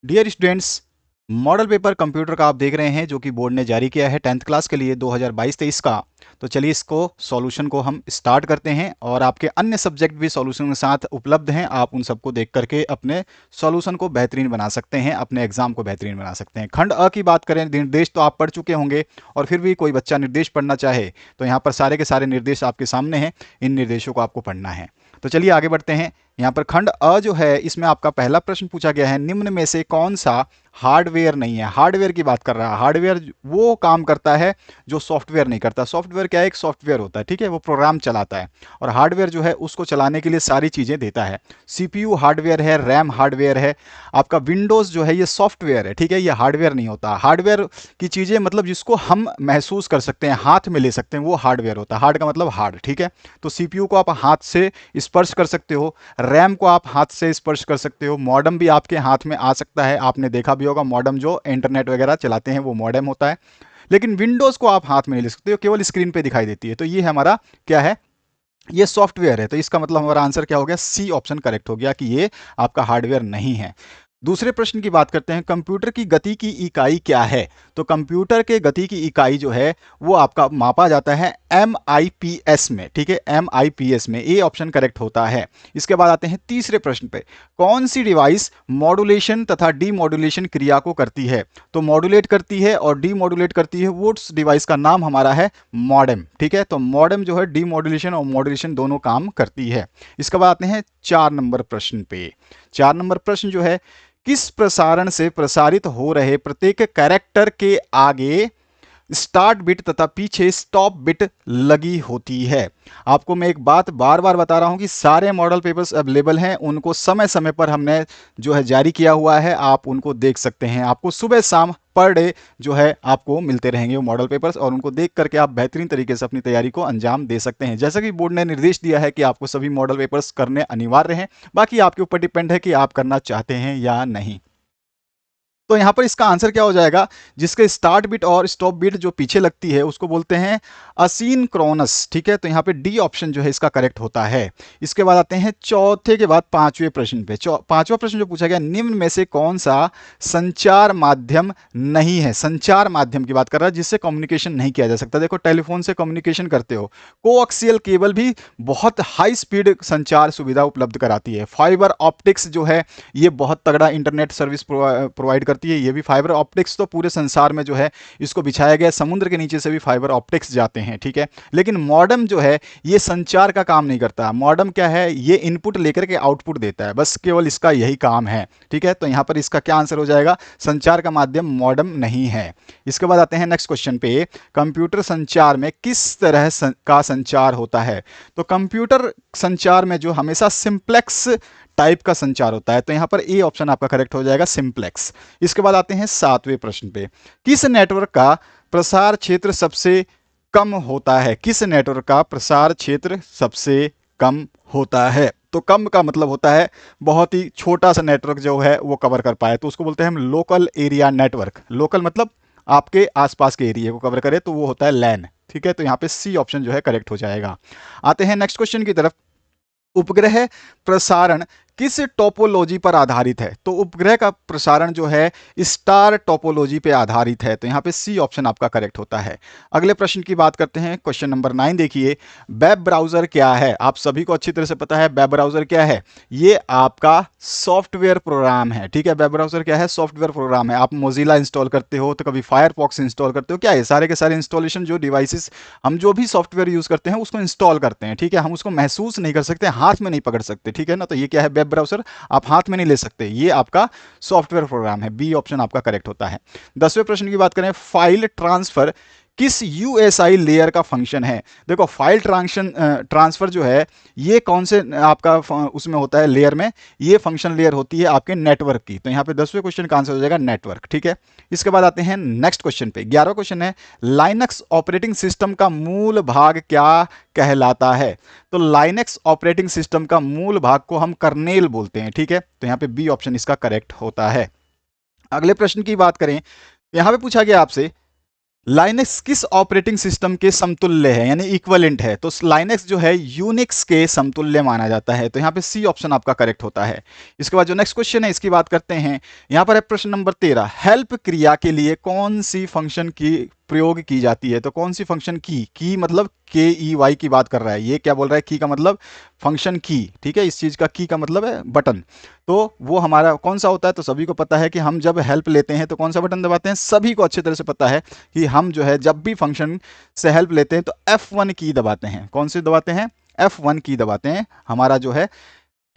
Dear students, model paper computer का आप देख रहे हैं जो कि बोर्ड ने जारी किया है 10th क्लास के लिए 2022-23 का। तो चलिए इसको सॉल्यूशन को हम स्टार्ट करते हैं और आपके अन्य सब्जेक्ट भी सॉल्यूशन के साथ उपलब्ध हैं। आप उन सबको देख करके अपने सॉल्यूशन को बेहतरीन बना सकते हैं, अपने एग्जाम को बेहतरीन बना सकते हैं। खंड अ की बात करें, निर्देश तो आप पढ़ चुके होंगे और फिर भी कोई बच्चा निर्देश पढ़ना चाहे तो यहाँ पर सारे के सारे निर्देश आपके सामने हैं। इन निर्देशों को आपको पढ़ना है। तो चलिए आगे बढ़ते हैं। यहाँ पर खंड अ जो है इसमें आपका पहला प्रश्न पूछा गया है, निम्न में से कौन सा हार्डवेयर नहीं है। हार्डवेयर की बात कर रहा है। हार्डवेयर वो काम करता है जो सॉफ्टवेयर नहीं करता। सॉफ्टवेयर क्या है, एक सॉफ्टवेयर होता है, ठीक है, वो प्रोग्राम चलाता है। और हार्डवेयर जो है उसको चलाने के लिए सारी चीज़ें देता है। सीपीयू हार्डवेयर है, रैम हार्डवेयर है। आपका विंडोज़ जो है ये सॉफ्टवेयर है, ठीक है, ये हार्डवेयर नहीं होता। हार्डवेयर की चीज़ें मतलब जिसको हम महसूस कर सकते हैं, हाथ में ले सकते हैं, वो हार्डवेयर होता है। हार्ड का मतलब हार्ड, ठीक है। तो सीपीयू को आप हाथ से स्पर्श कर सकते हो, रैम को आप हाथ से स्पर्श कर सकते हो, मॉडेम भी आपके हाथ में आ सकता है। आपने देखा भी होगा मॉडेम जो इंटरनेट वगैरह चलाते हैं वो मॉडेम होता है। लेकिन विंडोज़ को आप हाथ में नहीं ले सकते हो, केवल स्क्रीन पे दिखाई देती है। तो ये हमारा क्या है, ये सॉफ्टवेयर है। तो इसका मतलब हमारा आंसर क्या हो गया, सी ऑप्शन करेक्ट हो गया कि ये आपका हार्डवेयर नहीं है। दूसरे प्रश्न की बात करते हैं, कंप्यूटर की गति की इकाई क्या है। तो कंप्यूटर के गति की इकाई जो है वो आपका मापा जाता है MIPS में, ठीक है, MIPS में। ए ऑप्शन करेक्ट होता है। इसके बाद आते हैं तीसरे प्रश्न पे, कौन सी डिवाइस मॉड्यूलेशन तथा डीमॉड्यूलेशन क्रिया को करती है। तो मॉड्यूलेट करती है और डीमॉड्यूलेट करती है, वो डिवाइस का नाम हमारा है मॉडेम, ठीक है। तो मॉडेम जो है डीमॉड्यूलेशन और मॉड्यूलेशन दोनों काम करती है। इसके बाद आते हैं 4 नंबर प्रश्न पे। 4 नंबर प्रश्न जो है, किस प्रसारण से प्रसारित हो रहे प्रत्येक कैरेक्टर के आगे स्टार्ट बिट तथा पीछे स्टॉप बिट लगी होती है। आपको मैं एक बात बार बार बता रहा हूं कि सारे मॉडल पेपर्स अवेलेबल हैं, उनको समय समय पर हमने जो है जारी किया हुआ है, आप उनको देख सकते हैं। आपको सुबह शाम पर डे जो है आपको मिलते रहेंगे वो मॉडल पेपर्स, और उनको देख करके आप बेहतरीन तरीके से अपनी तैयारी को अंजाम दे सकते हैं। जैसा कि बोर्ड ने निर्देश दिया है कि आपको सभी मॉडल पेपर्स करने अनिवार्य हैं, बाकी आपके ऊपर डिपेंड है कि आप करना चाहते हैं या नहीं। तो यहां पर इसका आंसर क्या हो जाएगा, जिसके स्टार्ट बिट और स्टॉप बिट जो पीछे लगती है उसको बोलते हैं असिंक्रोनस, ठीक है। तो यहां पे डी ऑप्शन जो है इसका करेक्ट होता है। इसके बाद आते हैं चौथे के बाद पांचवें प्रश्न पे। पांचवा प्रश्न जो पूछा गया, निम्न में से कौन सा संचार माध्यम नहीं है। संचार माध्यम की बात कर रहा है जिससे कम्युनिकेशन नहीं किया जा सकता। देखो टेलीफोन से कम्युनिकेशन करते हो, कोएक्सियल केबल भी बहुत हाई स्पीड संचार सुविधा उपलब्ध कराती है। फाइबर ऑप्टिक्स जो है ये बहुत तगड़ा इंटरनेट सर्विस प्रोवाइड करती है। ये भी फाइबर ऑप्टिक्स तो पूरे संसार में जो है इसको बिछाया गया, समुद्र के नीचे से भी फाइबर ऑप्टिक्स जाते हैं, ठीक है। लेकिन मॉडेम जो है ये संचार का काम नहीं करता। मॉडेम क्या है, ये इनपुट लेकर के आउटपुट देता है, बस केवल इसका यही काम है, ठीक है। तो यहां पर इसका क्या आंसर हो जाएगा, संचार का माध्यम मॉडेम नहीं है। इसके बाद आते हैं नेक्स्ट क्वेश्चन पे, कंप्यूटर संचार में किस तरह का संचार होता है। तो कंप्यूटर संचार में जो हमेशा सिंप्लेक्स टाइप का संचार होता है। तो यहां पर ए ऑप्शन आपका करेक्ट हो जाएगा, सिंप्लेक्स। इसके बाद आते हैं सातवें प्रश्न पे, किस नेटवर्क का प्रसार क्षेत्र सबसे कम होता है। किस नेटवर्क का प्रसार क्षेत्र सबसे कम होता है। तो कम का मतलब होता है बहुत ही छोटा सा नेटवर्क जो है वो कवर कर पाए, तो उसको बोलते हैं हम लोकल एरिया नेटवर्क। लोकल मतलब आपके आसपास के एरिया को कवर करे, तो वो होता है लैन, ठीक है। तो यहाँ पे सी ऑप्शन जो है करेक्ट हो जाएगा। आते हैं नेक्स्ट क्वेश्चन की तरफ, उपग्रह प्रसारण किस टोपोलॉजी पर आधारित है। तो उपग्रह का प्रसारण जो है स्टार टोपोलॉजी पे आधारित है। तो यहाँ पे सी ऑप्शन आपका करेक्ट होता है। अगले प्रश्न की बात करते हैं, क्वेश्चन नंबर 9 देखिए, वेब ब्राउजर क्या है। आप सभी को अच्छी तरह से पता है वेब ब्राउजर क्या है, ये आपका सॉफ्टवेयर प्रोग्राम है, ठीक है। वेब ब्राउजर क्या है, सॉफ्टवेयर प्रोग्राम है। आप मोजिला इंस्टॉल करते हो तो कभी फायरफॉक्स इंस्टॉल करते हो, क्या है, सारे के सारे इंस्टॉलेशन जो डिवाइसेस हम जो भी सॉफ्टवेयर यूज करते हैं उसको इंस्टॉल करते हैं, ठीक है। हम उसको महसूस नहीं कर सकते, हाथ में नहीं पकड़ सकते, ठीक है ना। तो ये क्या है, वेब ब्राउजर आप हाथ में नहीं ले सकते, ये आपका सॉफ्टवेयर प्रोग्राम है। बी ऑप्शन आपका करेक्ट होता है। 10वें प्रश्न की बात करें, फाइल ट्रांसफर किस यूएसआई लेयर का फंक्शन है। देखो फाइल ट्रांसफर जो है ये कौन से आपका उसमें होता है लेयर में, ये फंक्शन लेयर होती है आपके नेटवर्क की। तो यहाँ पे 10वें क्वेश्चन का आंसर हो जाएगा नेटवर्क, ठीक है। इसके बाद आते हैं नेक्स्ट क्वेश्चन पे। 11वां क्वेश्चन है, लाइनक्स ऑपरेटिंग सिस्टम का मूल भाग क्या कहलाता है। तो लाइनक्स ऑपरेटिंग सिस्टम का मूल भाग को हम कर्नेल बोलते हैं, ठीक है। तो यहाँ पे बी ऑप्शन इसका करेक्ट होता है। अगले प्रश्न की बात करें, यहाँ पे पूछा गया आपसे लाइनेक्स किस ऑपरेटिंग सिस्टम के समतुल्य है, यानी इक्वलेंट है? तो लाइनेक्स जो है यूनिक्स के समतुल्य माना जाता है। तो यहाँ पे सी ऑप्शन आपका करेक्ट होता है। इसके बाद जो नेक्स्ट क्वेश्चन है इसकी बात करते हैं। यहाँ पर है प्रश्न नंबर 13, हेल्प क्रिया के लिए कौन सी फंक्शन की प्रयोग की जाती है? तो कौन सी फंक्शन की मतलब के ई वाई की बात कर रहा है। ये क्या बोल रहा है? की का मतलब फंक्शन की, ठीक है। इस चीज का की का मतलब है बटन। तो वो हमारा कौन सा होता है? तो सभी को पता है कि हम जब हेल्प लेते हैं तो कौन सा बटन दबाते हैं, सभी को अच्छी तरह से पता है कि हम जो है जब भी फंक्शन से हेल्प लेते हैं तो F1 की दबाते हैं। कौन सी दबाते हैं? F1 की दबाते हैं हमारा जो है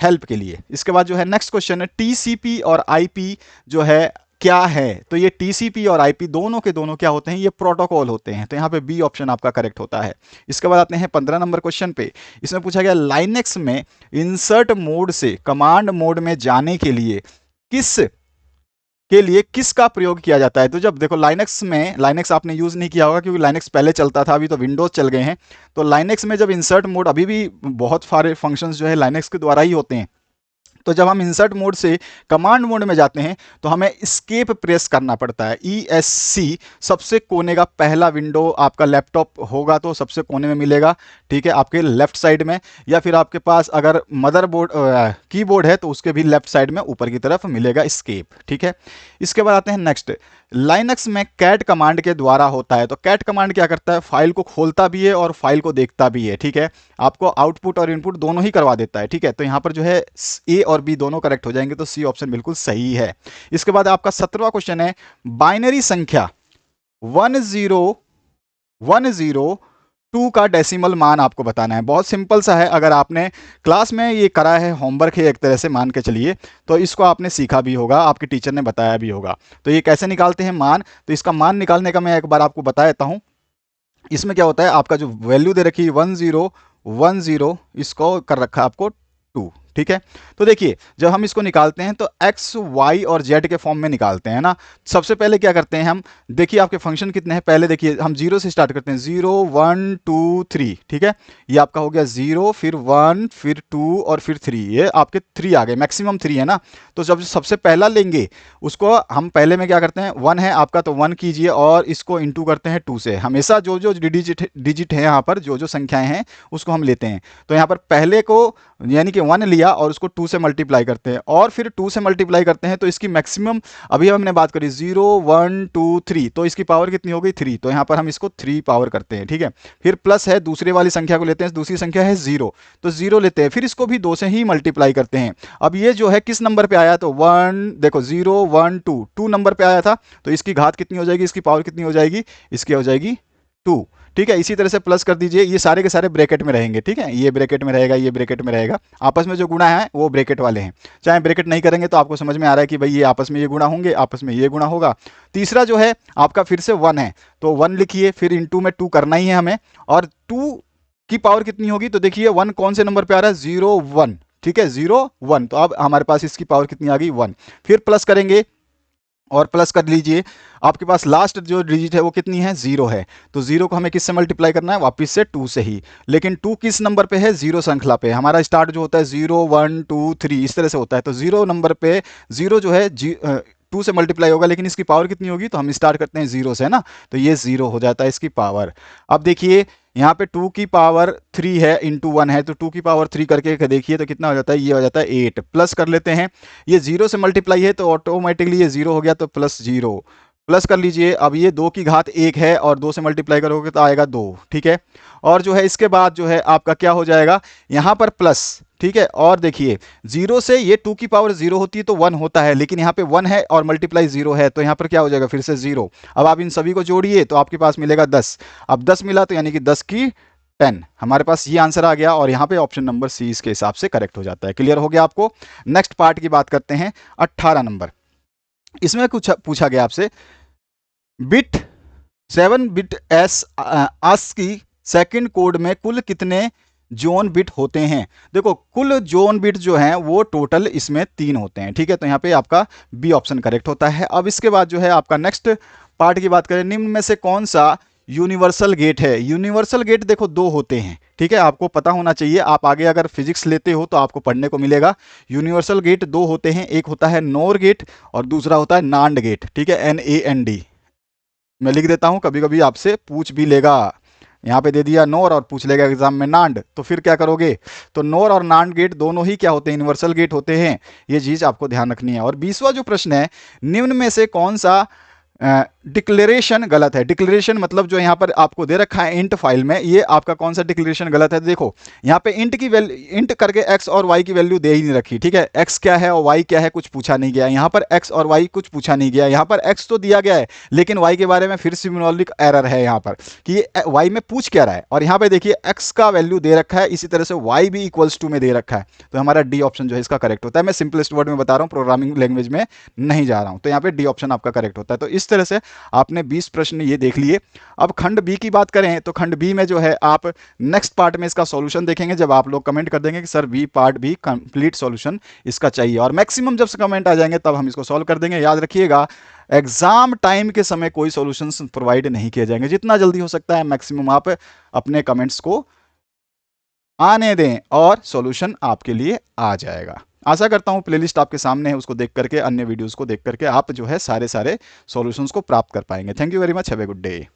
हेल्प के लिए। इसके बाद जो है नेक्स्ट क्वेश्चन है, टीसीपी और आईपी जो है क्या है? तो ये टीसीपी और आईपी दोनों के दोनों क्या होते हैं? ये प्रोटोकॉल होते हैं। तो यहाँ पे बी ऑप्शन आपका करेक्ट होता है। इसके बाद आते हैं 15 नंबर क्वेश्चन पे। इसमें पूछा गया लाइनेक्स में इंसर्ट मोड से कमांड मोड में जाने के लिए किसका प्रयोग किया जाता है? तो जब देखो लाइनेक्स आपने यूज नहीं किया होगा क्योंकि लाइनेक्स पहले चलता था, अभी तो विंडोज चल गए हैं। तो लाइनेक्स में जब इंसर्ट मोड, अभी भी बहुत सारे फंक्शंस जो है लाइनेक्स के द्वारा ही होते हैं। तो जब हम इंसर्ट मोड से कमांड मोड में जाते हैं तो हमें एस्केप प्रेस करना पड़ता है। ESC सबसे कोने का पहला विंडो आपका लैपटॉप होगा तो सबसे कोने में मिलेगा, ठीक है, आपके लेफ्ट साइड में। या फिर आपके पास अगर मदरबोर्ड कीबोर्ड है तो उसके भी लेफ्ट साइड में ऊपर की तरफ मिलेगा एस्केप, ठीक है। इसके बाद आते हैं नेक्स्ट, लाइनक्स में कैट कमांड के द्वारा होता है। तो कैट कमांड क्या करता है? फाइल को खोलता भी है और फाइल को देखता भी है, ठीक है। आपको आउटपुट और इनपुट दोनों ही करवा देता है, ठीक है। तो यहाँ पर जो है ए और बी दोनों करेक्ट हो जाएंगे, तो सी ऑप्शन बिल्कुल सही है। इसके बाद आपका 17वां क्वेश्चन है, बाइनरी संख्या 1012 का डेसिमल मान आपको बताना है। बहुत सिंपल सा है, अगर आपने क्लास में ये करा है, होमवर्क है एक तरह से मान के चलिए, तो इसको आपने सीखा भी होगा, आपके टीचर ने बताया भी होगा। तो ये कैसे निकालते हैं मान? तो इसका मान निकालने का मैं एक बार आपको बता देता हूँ। इसमें क्या होता है, आपका जो वैल्यू दे रखी है 1010, इसको कर रखा है आपको 2, ठीक है। तो देखिए जब हम इसको निकालते हैं तो एक्स वाई और जेड के फॉर्म में निकालते हैं ना। सबसे पहले क्या करते हैं हम, देखिए आपके फंक्शन कितने हैं, पहले देखिए हम 0 से स्टार्ट करते हैं, 0 1 2 3, ठीक है। ये आपका हो गया 0, फिर 1, फिर 2 और फिर 3, ये आपके 3 आ गए, मैक्सिमम 3 है ना। तो जब सबसे पहला लेंगे उसको हम पहले में क्या करते हैं, 1 है आपका तो 1 कीजिए और इसको इंटू करते हैं 2 से। हमेशा जो जो डिजिट है यहाँ पर, जो जो संख्याएं हैं उसको हम लेते हैं। तो यहाँ पर पहले को यानी कि 1 लिया और उसको 2 से मल्टीप्लाई करते हैं और फिर 2 से मल्टीप्लाई करते हैं तो इसकी मैक्सिमम, अभी हमने बात करी 0 1 2 3, तो इसकी पावर कितनी हो गई 3। तो यहाँ पर हम इसको 3 पावर करते हैं, ठीक है। फिर प्लस है, दूसरे वाली संख्या को लेते हैं, दूसरी संख्या है 0, तो 0 लेते हैं, फिर इसको भी 2 से ही मल्टीप्लाई करते हैं। अब ये जो है किस नंबर पे आया? तो 1, देखो 0 1 2 नंबर पे आया था, तो इसकी घात कितनी हो जाएगी, इसकी पावर कितनी हो जाएगी? इसकी हो जाएगी 2, ठीक है। इसी तरह से प्लस कर दीजिए, ये सारे के सारे ब्रैकेट में रहेंगे, ठीक है। ये ब्रैकेट में रहेगा, ये ब्रैकेट में रहेगा, आपस में जो गुणा है वो ब्रैकेट वाले हैं। चाहे ब्रैकेट नहीं करेंगे तो आपको समझ में आ रहा है कि भाई ये आपस में ये गुणा होंगे, आपस में ये गुणा होगा। तीसरा जो है आपका फिर से 1 है, तो 1 लिखिए, फिर इंटू में 2 करना ही है हमें, और 2 की पावर कितनी होगी? तो देखिए 1 कौन से नंबर पे आ रहा है? 0 1, ठीक है, 0 1, तो अब हमारे पास इसकी पावर कितनी आ गई? 1। फिर प्लस करेंगे और प्लस कर लीजिए, आपके पास लास्ट जो डिजिट है वो कितनी है? 0 है। तो 0 को हमें किससे मल्टीप्लाई करना है? वापस से 2 से ही। लेकिन 2 किस नंबर पे है? 0 श्रृंखला पे। हमारा स्टार्ट जो होता है 0 1 2 3 इस तरह से होता है। तो 0 नंबर पे 0 जो है 2 से मल्टीप्लाई होगा, लेकिन इसकी पावर कितनी होगी? तो हम स्टार्ट करते हैं 0 से ना, तो ये 0 हो जाता है इसकी पावर। अब देखिए यहाँ पे 2 की पावर 3 है, इंटू 1 है, तो 2 की पावर 3 करके देखिए तो कितना हो जाता है? ये हो जाता है 8। प्लस कर लेते हैं, ये 0 से मल्टीप्लाई है तो ऑटोमेटिकली ये 0 हो गया, तो प्लस 0 प्लस कर लीजिए। अब ये 2 की घात 1 है और 2 से मल्टीप्लाई करोगे तो आएगा 2, ठीक है। और जो है इसके बाद जो है आपका क्या हो जाएगा? यहाँ पर प्लस, ठीक है। और देखिए 0 से ये 2 की पावर 0 होती है तो 1 होता है, लेकिन यहाँ पे 1 है और मल्टीप्लाई 0 है, तो यहाँ पर क्या हो जाएगा? फिर से 0। अब आप इन सभी को जोड़िए तो आपके पास मिलेगा 10। अब 10 मिला तो यानी कि 10 की 10, हमारे पास ये आंसर आ गया, और यहाँ पे ऑप्शन नंबर सी इसके हिसाब से करेक्ट हो जाता है। क्लियर हो गया आपको? नेक्स्ट पार्ट की बात करते हैं, 18 नंबर। इसमें कुछ पूछा गया आपसे, bit 7 bit ASCII second code में कुल कितने जोन बिट होते हैं? देखो कुल जोन बिट जो हैं वो टोटल इसमें 3 होते हैं, ठीक है। तो यहाँ पे आपका बी ऑप्शन करेक्ट होता है। अब इसके बाद जो है आपका नेक्स्ट पार्ट की बात करें, निम्न में से कौन सा यूनिवर्सल गेट है? यूनिवर्सल गेट देखो 2 होते हैं, ठीक है, आपको पता होना चाहिए। आप आगे अगर फिजिक्स लेते हो तो आपको पढ़ने को मिलेगा। यूनिवर्सल गेट 2 होते हैं, एक होता है नोर गेट और दूसरा होता है नांड गेट, ठीक है, NAND। मैं लिख देता हूँ, कभी कभी आपसे पूछ भी लेगा। यहाँ पे दे दिया नोर और पूछ लेगा एग्जाम में नांड, तो फिर क्या करोगे? तो नोर और नांड गेट दोनों ही क्या होते हैं? यूनिवर्सल गेट होते हैं। ये चीज आपको ध्यान रखनी है। और 20वां जो प्रश्न है, निम्न में से कौन सा डिक्लेरेशन गलत है? डिक्लेरेशन मतलब जो यहाँ पर आपको दे रखा है इंट फाइल में, ये आपका कौन सा डिक्लेरेशन गलत है? देखो यहाँ पे इंट की वैल्यू, इंट करके एक्स और वाई की वैल्यू दे ही नहीं रखी, ठीक है। एक्स क्या है और वाई क्या है कुछ पूछा नहीं गया यहाँ पर, एक्स और वाई कुछ पूछा नहीं गया यहाँ पर। एक्स तो दिया गया है लेकिन वाई के बारे में फिर सिम्बॉलिक एरर है यहाँ पर कि ये वाई में पूछ क्या रहा है। और यहाँ पे देखिए एक्स का वैल्यू दे रखा है, इसी तरह से वाई भी इक्वल्स टू में दे रखा है, तो हमारा डी ऑप्शन जो है इसका करेक्ट होता है। मैं सिंपलेस्ट वर्ड में बता रहा हूँ, प्रोग्रामिंग लैंग्वेज में नहीं जा रहा हूँ, तो यहाँ पे डी ऑप्शन आपका करेक्ट होता है। तो इस तरह से आपने 20 प्रश्न ये देख लिए। अब खंड बी की बात करें तो खंड बी में जो है आप नेक्स्ट पार्ट में इसका सॉल्यूशन देखेंगे, जब आप लोग कमेंट कर देंगे कि सर बी पार्ट भी कंप्लीट सॉल्यूशन इसका चाहिए, और मैक्सिमम जब कमेंट आ जाएंगे तब हम इसको सॉल्व कर देंगे। याद रखिएगा एग्जाम टाइम के समय कोई सॉल्यूशंस प्रोवाइड नहीं किए जाएंगे, जितना जल्दी हो सकता है मैक्सिमम आप अपने कमेंट्स को आने दें और सॉल्यूशन आपके लिए आ जाएगा। आशा करता हूं प्लेलिस्ट आपके सामने है, उसको देख करके, अन्य वीडियोस को देख करके आप जो है सारे सॉल्यूशंस को प्राप्त कर पाएंगे। Thank you very much, have a good day.